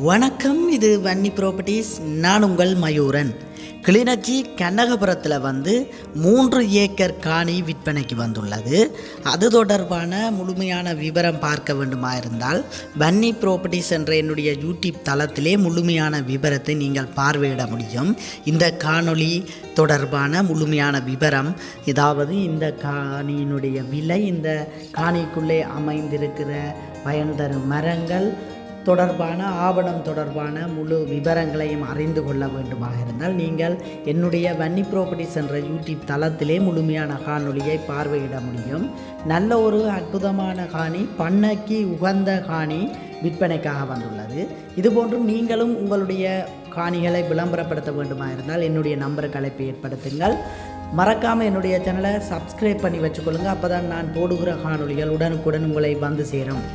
வணக்கம், இது வன்னி ப்ராப்பர்ட்டிஸ். நான் உங்கள் மயூரன். கிளிநொச்சி கனகபுரத்தில் 3 ஏக்கர் காணி விற்பனைக்கு வந்துள்ளது. அது தொடர்பான முழுமையான விவரம் பார்க்க வேண்டுமா இருந்தால் வன்னி ப்ராப்பர்ட்டிஸ் என்ற என்னுடைய யூடியூப் தளத்திலே முழுமையான விவரத்தை நீங்கள் பார்வையிட முடியும். இந்த காணொளி தொடர்பான முழுமையான விவரம், அதாவது இந்த காணியினுடைய விலை, இந்த காணிக்குள்ளே அமைந்திருக்கிற பயன் தரும் மரங்கள் தொடர்பான ஆவணம் தொடர்பான முழு விவரங்களையும் அறிந்து கொள்ள வேண்டுமாக இருந்தால் நீங்கள் என்னுடைய வன்னி ப்ராப்பர்ட்டிஸ் என்ற யூடியூப் தளத்திலே முழுமையான காணொளியை பார்வையிட முடியும். நல்ல ஒரு அற்புதமான காணி, பண்ணைக்கு உகந்த காணி விற்பனைக்காக வந்துள்ளது. இதுபோன்று நீங்களும் உங்களுடைய காணிகளை விளம்பரப்படுத்த வேண்டுமாக இருந்தால் என்னுடைய நம்பருக்கு அழைப்பை ஏற்படுத்துங்கள். மறக்காமல் என்னுடைய சேனலை சப்ஸ்கிரைப் பண்ணி வச்சுக்கொள்ளுங்கள். அப்போ தான் நான் போடுகிற காணொளிகள் உடனுக்குடன் உங்களை வந்து சேரும்.